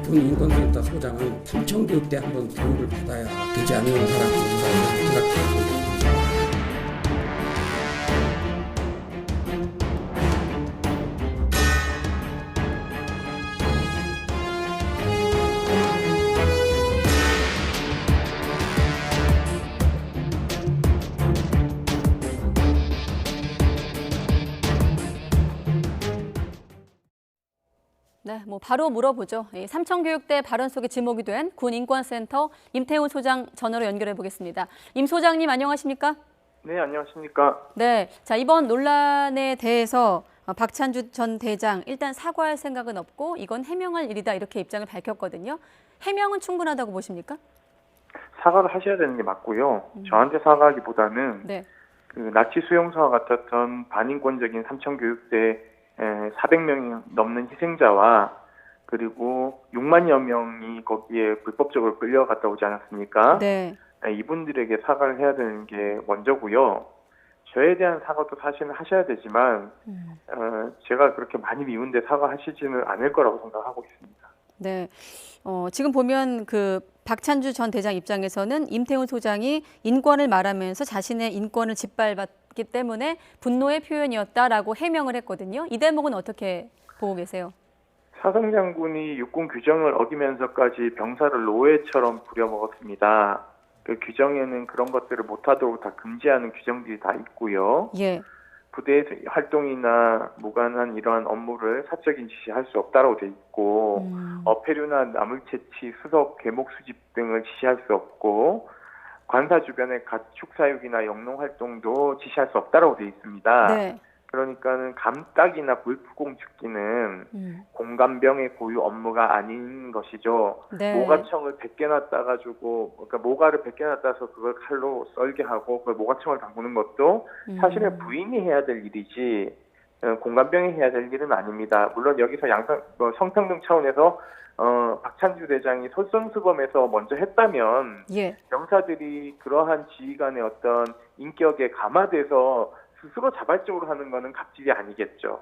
군인권센터 소장은 삼청교육대 한번 교육을 받아야 되지 않을까 생각하고 있습니다. 네, 바로 물어보죠. 삼청교육대 발언 속에 지목이 된 군인권센터 임태훈 소장 전화로 연결해 보겠습니다. 임 소장님 안녕하십니까? 네, 안녕하십니까? 네, 자 이번 논란에 대해서 박찬주 전 대장 일단 사과할 생각은 없고 이건 해명할 일이다 이렇게 입장을 밝혔거든요. 해명은 충분하다고 보십니까? 사과를 하셔야 되는 게 맞고요. 저한테 사과하기보다는 네. 그 나치 수용소와 같았던 반인권적인 삼청교육대 400명이 넘는 희생자와 그리고 6만여 명이 거기에 불법적으로 끌려갔다 오지 않았습니까? 네. 이분들에게 사과를 해야 되는 게 먼저고요. 저에 대한 사과도 사실은 하셔야 되지만 제가 그렇게 많이 미운데 사과하시지는 않을 거라고 생각하고 있습니다. 네. 지금 보면 그 박찬주 전 대장 입장에서는 임태훈 소장이 인권을 말하면서 자신의 인권을 짓밟았기 때문에 분노의 표현이었다라고 해명을 했거든요. 이 대목은 어떻게 보고 계세요? 사성 장군이 육군 규정을 어기면서까지 병사를 노예처럼 부려먹었습니다. 그 규정에는 그런 것들을 못하도록 다 금지하는 규정들이 다 있고요. 예. 부대 활동이나 무관한 이러한 업무를 사적인 지시할 수 없다라고 돼 있고 어패류나 나물 채취, 수석, 계목 수집 등을 지시할 수 없고 관사 주변의 가축 사육이나 영농 활동도 지시할 수 없다라고 돼 있습니다. 네. 그러니까는 감딱이나 불프공 죽기는 공감병의 고유 업무가 아닌 것이죠. 네. 모가청을 벗겨놨다 가지고 그러니까 모가를 벗겨놨다서 그걸 칼로 썰게 하고 그걸 모가청을 담그는 것도 사실은 부인이 해야 될 일이지 공감병이 해야 될 일은 아닙니다. 물론 여기서 성평등 차원에서 박찬주 대장이 솔선수범해서 먼저 했다면 예. 병사들이 그러한 지휘관의 어떤 인격에 감화돼서 스스로 자발적으로 하는 거는 갑질이 아니겠죠.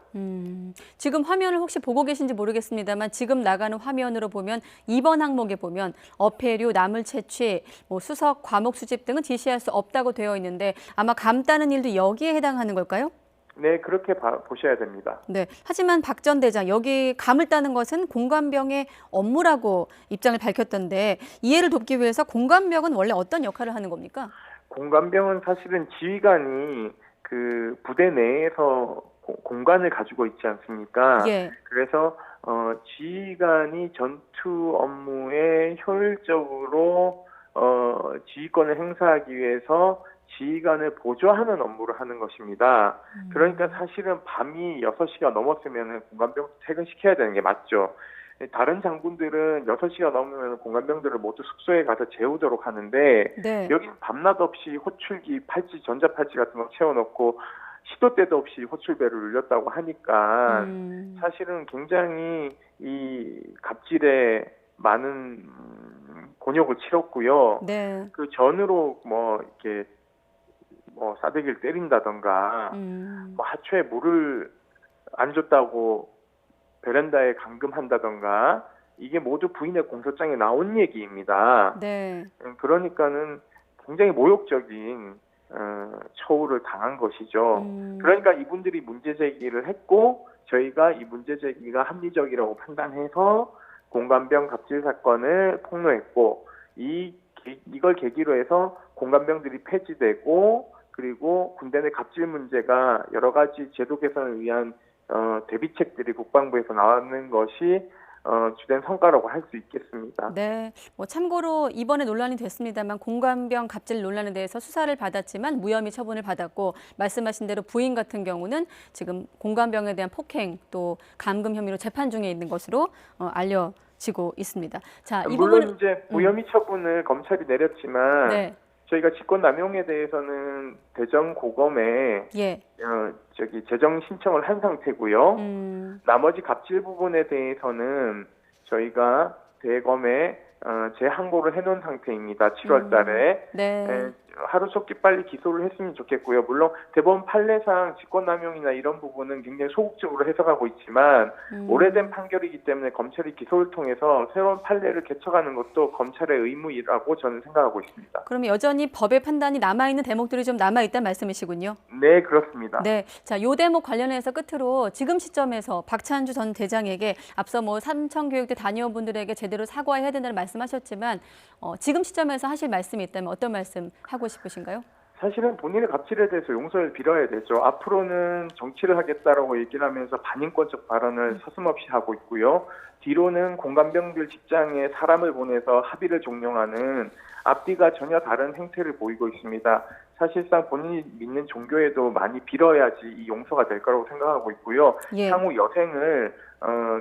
지금 화면을 혹시 보고 계신지 모르겠습니다만 지금 나가는 화면으로 보면 2번 항목에 보면 어패류, 나물 채취, 수석, 과목 수집 등은 지시할 수 없다고 되어 있는데 아마 감 따는 일도 여기에 해당하는 걸까요? 네, 그렇게 보셔야 됩니다. 네. 하지만 박 전 대장 여기 감을 따는 것은 공감병의 업무라고 입장을 밝혔던데 이해를 돕기 위해서 공감병은 원래 어떤 역할을 하는 겁니까? 공감병은 사실은 지휘관이 그 부대 내에서 공간을 가지고 있지 않습니까? 예. 그래서 지휘관이 전투 업무에 효율적으로 지휘권을 행사하기 위해서 지휘관을 보조하는 업무를 하는 것입니다. 그러니까 사실은 밤이 6시가 넘었으면 공감병 퇴근시켜야 되는 게 맞죠. 다른 장군들은 6시가 넘으면 공감병들을 모두 숙소에 가서 재우도록 하는데 네. 여기는 밤낮 없이 호출기, 팔찌, 전자팔찌 같은 거 채워놓고 시도 때도 없이 호출배를 울렸다고 하니까 사실은 굉장히 이 갑질에 많은 곤욕을 치렀고요. 네. 그 전으로 이렇게 싸대기를 때린다던가 하초에 물을 안 줬다고 베란다에 감금한다던가 이게 모두 부인의 공소장에 나온 얘기입니다. 네. 그러니까는 굉장히 모욕적인 처우를 당한 것이죠. 그러니까 이분들이 문제 제기를 했고 저희가 이 문제 제기가 합리적이라고 판단해서 공감병 갑질 사건을 폭로했고 이걸 계기로 해서 공감병들이 폐지되고 그리고 군대 내 갑질 문제가 여러 가지 제도 개선을 위한 대비책들이 국방부에서 나오는 것이 주된 성과라고 할 수 있겠습니다. 네, 참고로 이번에 논란이 됐습니다만 공감병 갑질 논란에 대해서 수사를 받았지만 무혐의 처분을 받았고 말씀하신 대로 부인 같은 경우는 지금 공감병에 대한 폭행 또 감금 혐의로 재판 중에 있는 것으로 알려지고 있습니다. 자, 이 물론 부분은 이제 무혐의 처분을 검찰이 내렸지만 네. 저희가 직권남용에 대해서는 대전고검에 예. 재정 신청을 한 상태고요. 나머지 갑질 부분에 대해서는 저희가 대검에 재항고를 해놓은 상태입니다. 7월 달에. 네. 하루속히 빨리 기소를 했으면 좋겠고요. 물론 대법원 판례상 직권남용이나 이런 부분은 굉장히 소극적으로 해석하고 있지만 오래된 판결이기 때문에 검찰이 기소를 통해서 새로운 판례를 개척하는 것도 검찰의 의무라고 저는 생각하고 있습니다. 그럼 여전히 법의 판단이 남아있는 대목들이 좀 남아있다는 말씀이시군요. 네, 그렇습니다. 네, 자, 요 대목 관련해서 끝으로 지금 시점에서 박찬주 전 대장에게 앞서 뭐 삼청교육대 다녀온 분들에게 제대로 사과해야 된다는 말씀하셨지만 지금 시점에서 하실 말씀이 있다면 어떤 말씀 하고 싶으신가요? 사실은 본인의 갑질에 대해서 용서를 빌어야 되죠. 앞으로는 정치를 하겠다라고 얘기를 하면서 반인권적 발언을 서슴없이 하고 있고요. 뒤로는 공감병들 직장에 사람을 보내서 합의를 종용하는 앞뒤가 전혀 다른 행태를 보이고 있습니다. 사실상 본인이 믿는 종교에도 많이 빌어야지 이 용서가 될 거라고 생각하고 있고요. 예. 향후 여생을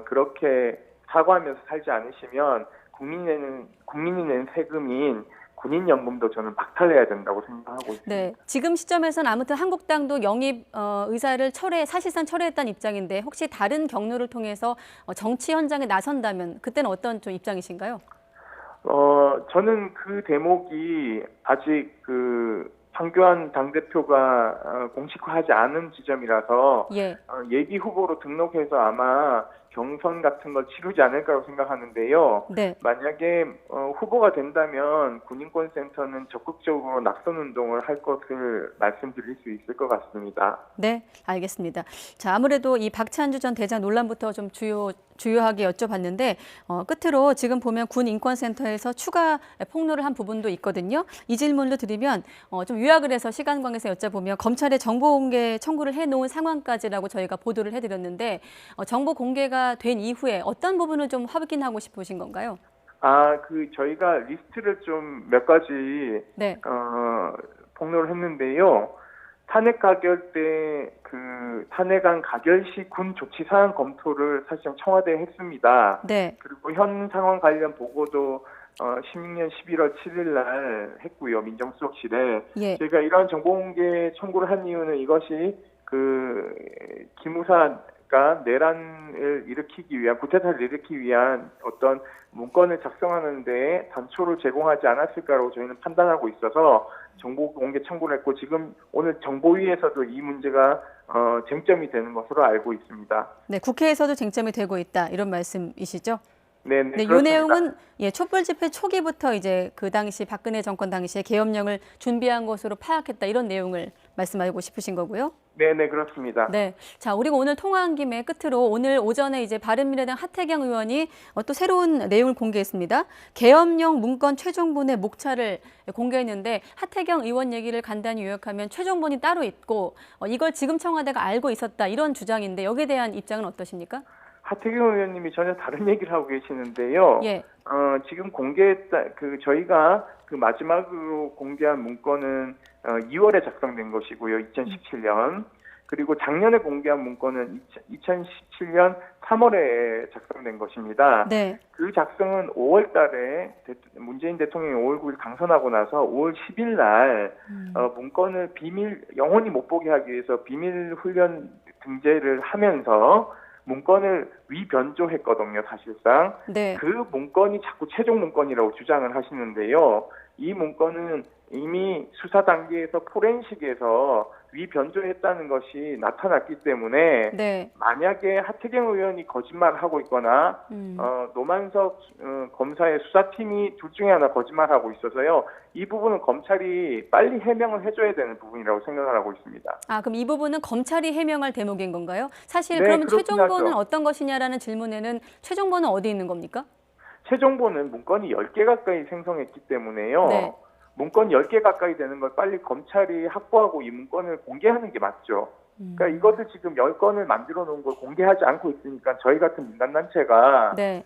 그렇게 사과하면서 살지 않으시면 국민이 낸 세금인 군인연금도 저는 박탈해야 된다고 생각하고 있습니다. 네, 지금 시점에서는 아무튼 한국당도 영입 의사를 사실상 철회했다는 입장인데 혹시 다른 경로를 통해서 정치 현장에 나선다면 그때는 어떤 좀 입장이신가요? 저는 그 대목이 아직 황교안 당대표가 공식화하지 않은 지점이라서 예. 예비 후보로 등록해서 아마 경선 같은 걸 치르지 않을까라고 생각하는데요. 네. 만약에 후보가 된다면 군인권센터는 적극적으로 낙선 운동을 할 것을 말씀드릴 수 있을 것 같습니다. 네, 알겠습니다. 자, 아무래도 이 박찬주 전 대장 논란부터 좀 주요하게 여쭤봤는데 끝으로 지금 보면 군인권센터에서 추가 폭로를 한 부분도 있거든요. 이 질문을 드리면 좀 요약을 해서 시간 관계에서 여쭤보면 검찰에 정보 공개 청구를 해놓은 상황까지라고 저희가 보도를 해드렸는데 정보 공개가 된 이후에 어떤 부분을 좀 확인하고 싶으신 건가요? 저희가 리스트를 좀 몇 가지 네. 폭로를 했는데요. 탄핵 가결 때 탄핵안 가결 시 군 조치 사항 검토를 사실상 청와대에 했습니다. 네. 그리고 현 상황 관련 보고도 16년 11월 7일 날 했고요. 민정수석실에. 예. 저희가 이런 정보공개 청구를 한 이유는 이것이 기무사가 내란을 일으키기 위한, 쿠데타를 일으키기 위한 어떤 문건을 작성하는 데 단초를 제공하지 않았을까라고 저희는 판단하고 있어서 정보 공개 청구를 했고 지금 오늘 정보위에서도 이 문제가 쟁점이 되는 것으로 알고 있습니다. 네, 국회에서도 쟁점이 되고 있다 이런 말씀이시죠? 네, 네, 이 내용은 촛불 집회 초기부터 이제 그 당시 박근혜 정권 당시에 계엄령을 준비한 것으로 파악했다 이런 내용을 말씀하고 싶으신 거고요. 네, 그렇습니다. 네, 자 우리가 오늘 통화한 김에 끝으로 오늘 오전에 이제 바른미래당 하태경 의원이 또 새로운 내용을 공개했습니다. 계엄령 문건 최종본의 목차를 공개했는데 하태경 의원 얘기를 간단히 요약하면 최종본이 따로 있고 이걸 지금 청와대가 알고 있었다 이런 주장인데 여기에 대한 입장은 어떠십니까? 하태경 의원님이 전혀 다른 얘기를 하고 계시는데요. 예. 지금 저희가 마지막으로 공개한 문건은 2월에 작성된 것이고요. 2017년. 그리고 작년에 공개한 문건은 2017년 3월에 작성된 것입니다. 네. 그 작성은 5월 달에 문재인 대통령이 5월 9일 당선하고 나서 5월 10일 날 문건을 영원히 못 보게 하기 위해서 비밀 훈련 등재를 하면서 문건을 위변조했거든요, 사실상. 네. 그 문건이 자꾸 최종 문건이라고 주장을 하시는데요. 이 문건은 이미 수사 단계에서 포렌식에서 위변조했다는 것이 나타났기 때문에 네. 만약에 하태경 의원이 거짓말을 하고 있거나 노만석 검사의 수사팀이 둘 중에 하나 거짓말하고 있어서요. 이 부분은 검찰이 빨리 해명을 해줘야 되는 부분이라고 생각을 하고 있습니다. 그럼 이 부분은 검찰이 해명할 대목인 건가요? 사실 네, 그러면 그렇긴 최종본은 하죠. 어떤 것이냐라는 질문에는 최종본은 어디 있는 겁니까? 최종본은 문건이 10개 가까이 생성했기 때문에요. 네. 문건 10개 가까이 되는 걸 빨리 검찰이 확보하고 이 문건을 공개하는 게 맞죠. 그러니까 이것을 지금 10건을 만들어 놓은 걸 공개하지 않고 있으니까 저희 같은 민간단체가 네.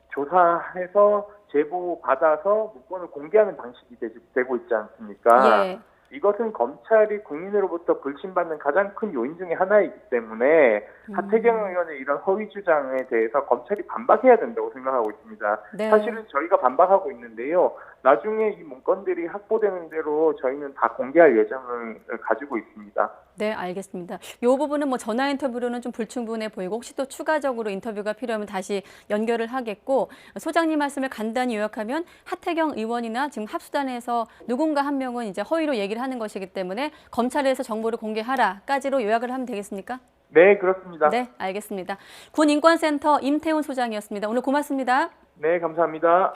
조사해서 제보 받아서 문건을 공개하는 방식이 되고 있지 않습니까? 예. 이것은 검찰이 국민으로부터 불신받는 가장 큰 요인 중에 하나이기 때문에 하태경 의원의 이런 허위 주장에 대해서 검찰이 반박해야 된다고 생각하고 있습니다. 네. 사실은 저희가 반박하고 있는데요. 나중에 이 문건들이 확보되는 대로 저희는 다 공개할 예정을 가지고 있습니다. 네, 알겠습니다. 이 부분은 뭐 전화 인터뷰로는 좀 불충분해 보이고 혹시 또 추가적으로 인터뷰가 필요하면 다시 연결을 하겠고 소장님 말씀을 간단히 요약하면 하태경 의원이나 지금 합수단에서 누군가 한 명은 이제 허위로 얘기를 하는 것이기 때문에 검찰에서 정보를 공개하라까지로 요약을 하면 되겠습니까? 네, 그렇습니다. 네, 알겠습니다. 군인권센터 임태훈 소장이었습니다. 오늘 고맙습니다. 네, 감사합니다.